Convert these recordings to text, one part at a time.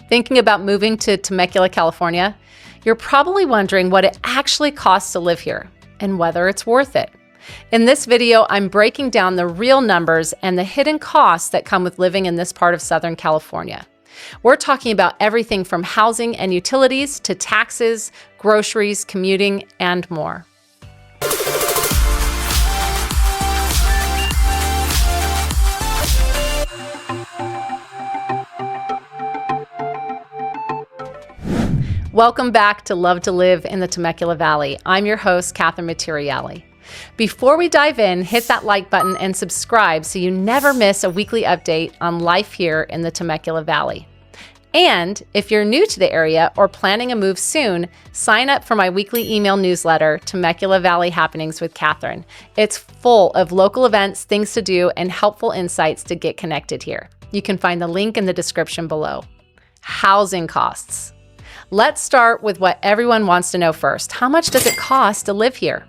Thinking about moving to Temecula, California? You're probably wondering what it actually costs to live here and whether it's worth it. In this video, I'm breaking down the real numbers and the hidden costs that come with living in this part of Southern California. We're talking about everything from housing and utilities to taxes, groceries, commuting, and more. Welcome back to Love to Live in the Temecula Valley. I'm your host, Katherine. Before we dive in, hit that like button and subscribe so you never miss a weekly update on life here in the Temecula Valley. And if you're new to the area or planning a move soon, sign up for my weekly email newsletter, Temecula Valley Happenings with Katherine. It's full of local events, things to do, and helpful insights to get connected here. You can find the link in the description below. Housing costs. Let's start with what everyone wants to know first. How much does it cost to live here?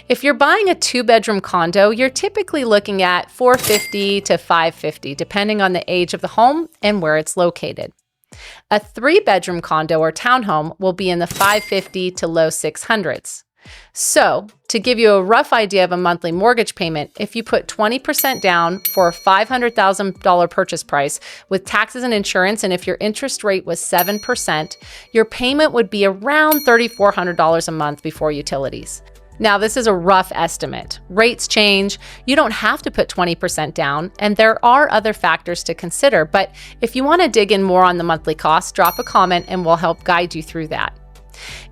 If you're buying a 2-bedroom condo, you're typically looking at $450 to $550, depending on the age of the home and where it's located. A 3-bedroom condo or townhome will be in the $550 to low $600s. So, to give you a rough idea of a monthly mortgage payment, if you put 20% down for a $500,000 purchase price with taxes and insurance, and if your interest rate was 7%, your payment would be around $3,400 a month before utilities. Now, this is a rough estimate. Rates change. You don't have to put 20% down, and there are other factors to consider. But if you want to dig in more on the monthly costs, drop a comment and we'll help guide you through that.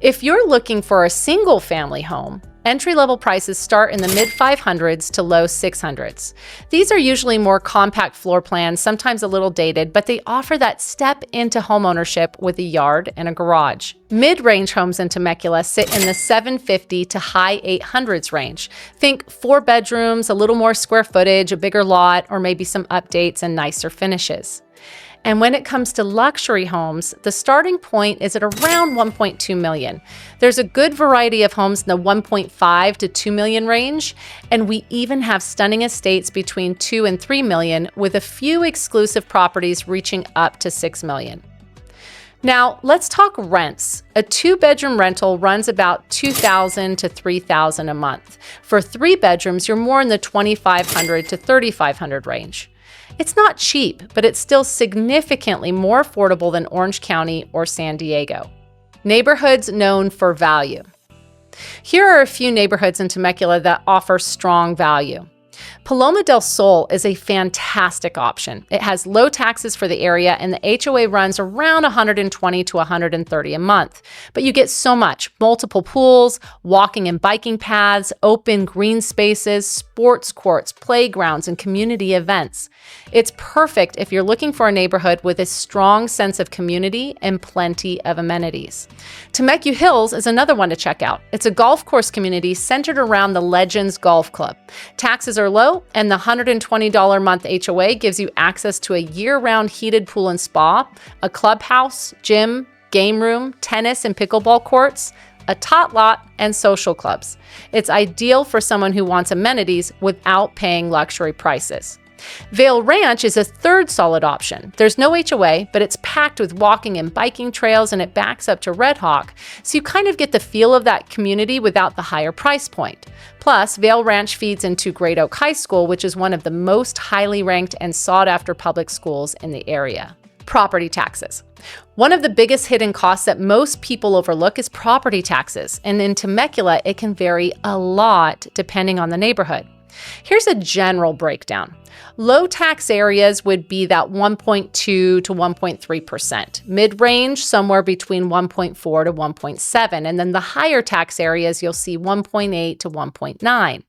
If you're looking for a single family home, entry-level prices start in the mid-500s to low 600s. These are usually more compact floor plans, sometimes a little dated, but they offer that step into homeownership with a yard and a garage. Mid-range homes in Temecula sit in the $750 to high $800s range. Think 4 bedrooms, a little more square footage, a bigger lot, or maybe some updates and nicer finishes. And when it comes to luxury homes, the starting point is at around $1.2 million. There's a good variety of homes in the $1.5 to $2 million range, and we even have stunning estates between $2 and $3 million, with a few exclusive properties reaching up to $6 million. Now, let's talk rents. A 2-bedroom rental runs about $2,000 to $3,000 a month. For 3 bedrooms, you're more in the $2,500 to $3,500 range. It's not cheap, but it's still significantly more affordable than Orange County or San Diego. Neighborhoods known for value. Here are a few neighborhoods in Temecula that offer strong value. Paloma del Sol is a fantastic option. It has low taxes for the area, and the HOA runs around $120 to $130 a month. But you get so much: multiple pools, walking and biking paths, open green spaces, sports courts, playgrounds, and community events. It's perfect if you're looking for a neighborhood with a strong sense of community and plenty of amenities. Temecula Hills is another one to check out. It's a golf course community centered around the Legends Golf Club. Taxes are low, and the $120 a month HOA gives you access to a year-round heated pool and spa, a clubhouse, gym, game room, tennis and pickleball courts, a tot lot, and social clubs. It's ideal for someone who wants amenities without paying luxury prices. Vail Ranch is a third solid option. There's no HOA, but it's packed with walking and biking trails, and it backs up to Red Hawk, so you kind of get the feel of that community without the higher price point. Plus, Vail Ranch feeds into Great Oak High School, which is one of the most highly ranked and sought-after public schools in the area. Property taxes. One of the biggest hidden costs that most people overlook is property taxes, and in Temecula, it can vary a lot depending on the neighborhood. Here's a general breakdown. Low tax areas would be that 1.2 to 1.3%. Mid-range, somewhere between 1.4 to 1.7. And then the higher tax areas, you'll see 1.8 to 1.9.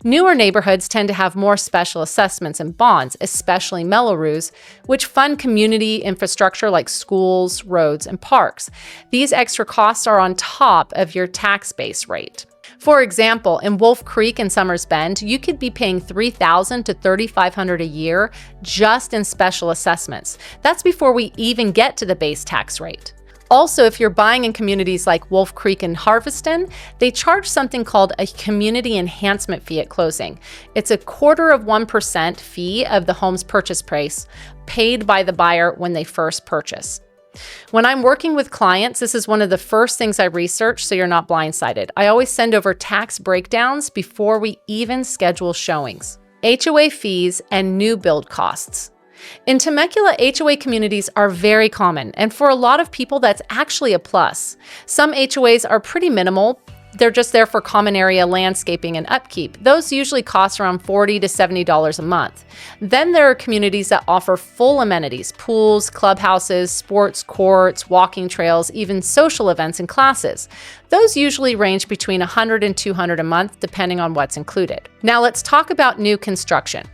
Newer neighborhoods tend to have more special assessments and bonds, especially Mello-Roos, which fund community infrastructure like schools, roads, and parks. These extra costs are on top of your tax base rate. For example, in Wolf Creek and Summers Bend, you could be paying $3,000 to $3,500 a year just in special assessments. That's before we even get to the base tax rate. Also, if you're buying in communities like Wolf Creek and Harveston, they charge something called a community enhancement fee at closing. It's a 0.25% fee of the home's purchase price paid by the buyer when they first purchase. When I'm working with clients, this is one of the first things I research so you're not blindsided. I always send over tax breakdowns before we even schedule showings. HOA fees and new build costs. In Temecula, HOA communities are very common, and for a lot of people, that's actually a plus. Some HOAs are pretty minimal. They're just there for common area landscaping and upkeep. Those usually cost around $40 to $70 a month. Then there are communities that offer full amenities: pools, clubhouses, sports courts, walking trails, even social events and classes. Those usually range between $100 and $200 a month, depending on what's included. Now let's talk about new construction.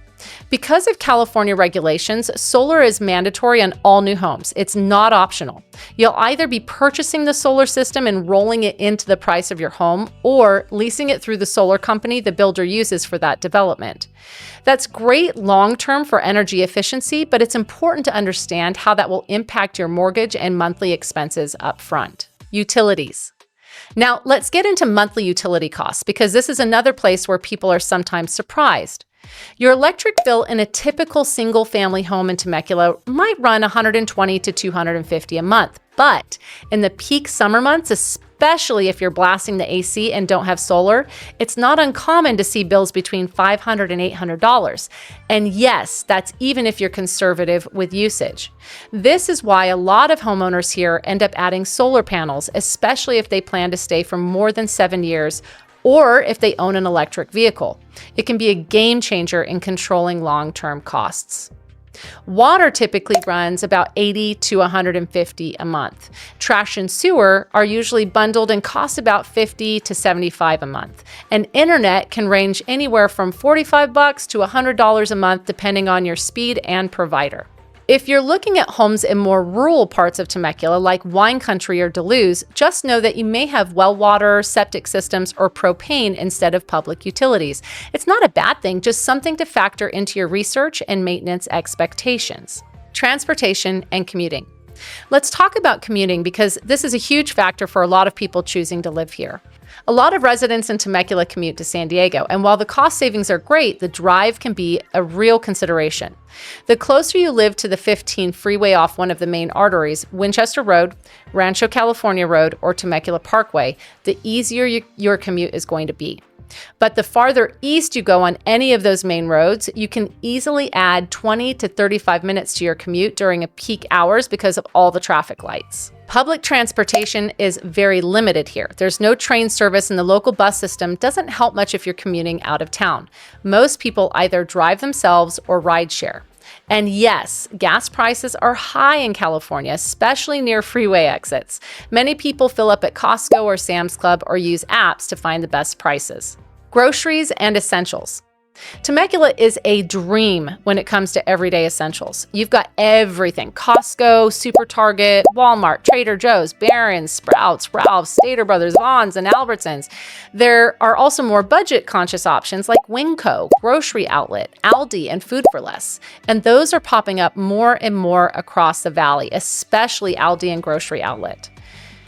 Because of California regulations, solar is mandatory on all new homes. It's not optional. You'll either be purchasing the solar system and rolling it into the price of your home, or leasing it through the solar company the builder uses for that development. That's great long-term for energy efficiency, but it's important to understand how that will impact your mortgage and monthly expenses up front. Utilities. Now, let's get into monthly utility costs, because this is another place where people are sometimes surprised. Your electric bill in a typical single-family home in Temecula might run $120 to $250 a month, but in the peak summer months, especially if you're blasting the AC and don't have solar, it's not uncommon to see bills between $500 and $800. And yes, that's even if you're conservative with usage. This is why a lot of homeowners here end up adding solar panels, especially if they plan to stay for more than 7 years, or if they own an electric vehicle. It can be a game changer in controlling long-term costs. Water typically runs about $80 to $150 a month. Trash and sewer are usually bundled and cost about $50 to $75 a month. And internet can range anywhere from $45 to $100 a month, depending on your speed and provider. If you're looking at homes in more rural parts of Temecula, like Wine Country or Duluth, just know that you may have well water, septic systems, or propane instead of public utilities. It's not a bad thing, just something to factor into your research and maintenance expectations. Transportation and commuting. Let's talk about commuting, because this is a huge factor for a lot of people choosing to live here. A lot of residents in Temecula commute to San Diego, and while the cost savings are great, the drive can be a real consideration. The closer you live to the 15 freeway off one of the main arteries, Winchester Road, Rancho California Road, or Temecula Parkway, the easier your commute is going to be. But the farther east you go on any of those main roads, you can easily add 20 to 35 minutes to your commute during peak hours because of all the traffic lights. Public transportation is very limited here. There's no train service, and the local bus system doesn't help much if you're commuting out of town. Most people either drive themselves or rideshare. And yes, gas prices are high in California, especially near freeway exits. Many people fill up at Costco or Sam's Club or use apps to find the best prices. Groceries and essentials. Temecula is a dream when it comes to everyday essentials. You've got everything: Costco, Super Target, Walmart, Trader Joe's, Barron's, Sprouts, Ralph's, Stater Brothers, Vons, and Albertsons. There are also more budget-conscious options like Winco, Grocery Outlet, Aldi, and Food for Less. And those are popping up more and more across the valley, especially Aldi and Grocery Outlet.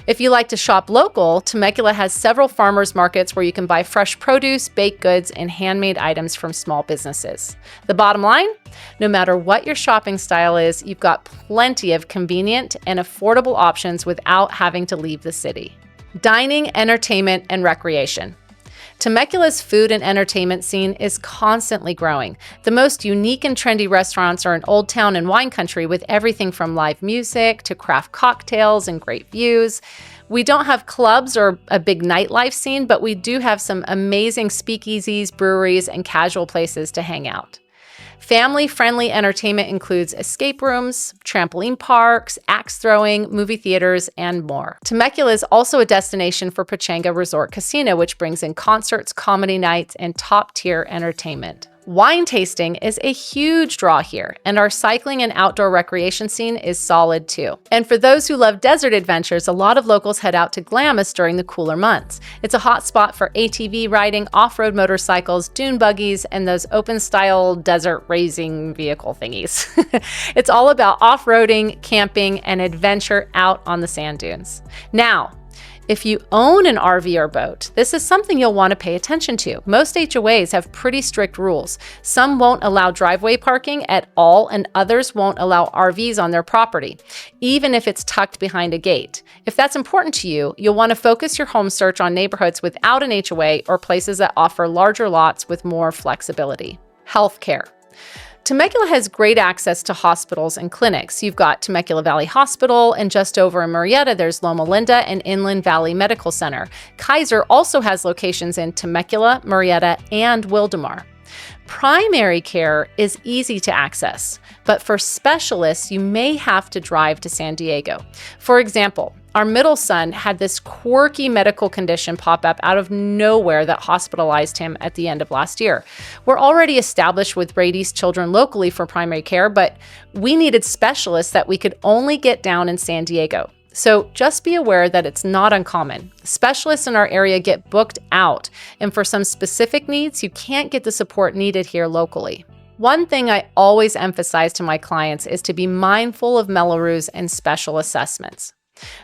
If you like to shop local, Temecula has several farmers markets where you can buy fresh produce, baked goods, and handmade items from small businesses. The bottom line? No matter what your shopping style is, you've got plenty of convenient and affordable options without having to leave the city. Dining, entertainment, and recreation. Temecula's food and entertainment scene is constantly growing. The most unique and trendy restaurants are in Old Town and Wine Country, with everything from live music to craft cocktails and great views. We don't have clubs or a big nightlife scene, but we do have some amazing speakeasies, breweries, and casual places to hang out. Family-friendly entertainment includes escape rooms, trampoline parks, axe throwing, movie theaters, and more. Temecula is also a destination for Pechanga Resort Casino, which brings in concerts, comedy nights, and top-tier entertainment. Wine tasting is a huge draw here, and our cycling and outdoor recreation scene is solid too. And for those who love desert adventures, a lot of locals head out to Glamis during the cooler months. It's a hot spot for ATV riding, off-road motorcycles, dune buggies, and those open-style desert racing vehicle thingies. It's all about off-roading, camping, and adventure out on the sand dunes. Now, If you own an RV or boat, this is something you'll want to pay attention to. Most HOAs have pretty strict rules. Some won't allow driveway parking at all, and others won't allow RVs on their property, even if it's tucked behind a gate. If that's important to you, you'll want to focus your home search on neighborhoods without an HOA or places that offer larger lots with more flexibility. Healthcare. Temecula has great access to hospitals and clinics. You've got Temecula Valley Hospital, and just over in Murrieta, there's Loma Linda and Inland Valley Medical Center. Kaiser also has locations in Temecula, Murrieta, and Wildomar. Primary care is easy to access, but for specialists, you may have to drive to San Diego. For example, our middle son had this quirky medical condition pop up out of nowhere that hospitalized him at the end of last year. We're already established with Brady's children locally for primary care, but we needed specialists that we could only get down in San Diego. So just be aware that it's not uncommon. Specialists in our area get booked out, and for some specific needs, you can't get the support needed here locally. One thing I always emphasize to my clients is to be mindful of Mello-Roos and special assessments.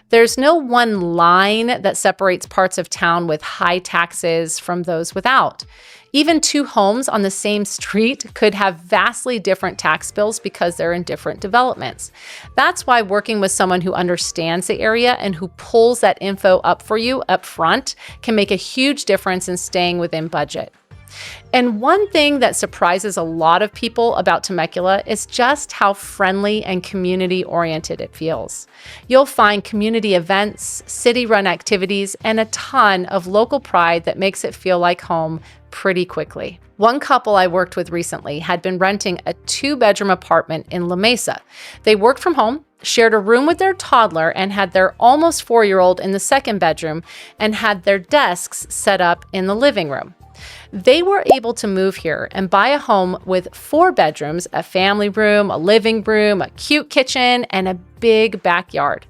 There's no one line that separates parts of town with high taxes from those without. Even two homes on the same street could have vastly different tax bills because they're in different developments. That's why working with someone who understands the area and who pulls that info up for you up front can make a huge difference in staying within budget. And one thing that surprises a lot of people about Temecula is just how friendly and community-oriented it feels. You'll find community events, city-run activities, and a ton of local pride that makes it feel like home pretty quickly. One couple I worked with recently had been renting a 2-bedroom apartment in La Mesa. They worked from home, shared a room with their toddler, and had their almost 4-year-old in the second bedroom, and had their desks set up in the living room. They were able to move here and buy a home with 4 bedrooms, a family room, a living room, a cute kitchen, and a big backyard.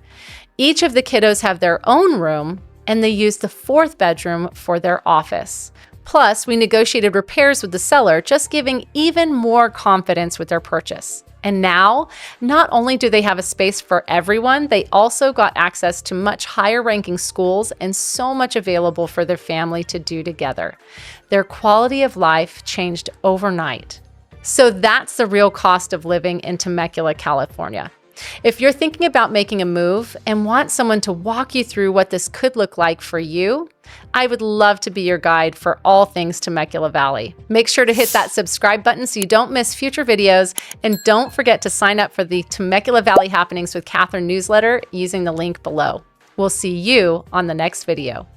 Each of the kiddos have their own room, and they used the 4th bedroom for their office. Plus, we negotiated repairs with the seller, just giving even more confidence with their purchase. And now, not only do they have a space for everyone, they also got access to much higher ranking schools and so much available for their family to do together. Their quality of life changed overnight. So that's the real cost of living in Temecula, California. If you're thinking about making a move and want someone to walk you through what this could look like for you, I would love to be your guide for all things Temecula Valley. Make sure to hit that subscribe button so you don't miss future videos, and don't forget to sign up for the Temecula Valley Happenings with Katherine newsletter using the link below. We'll see you on the next video.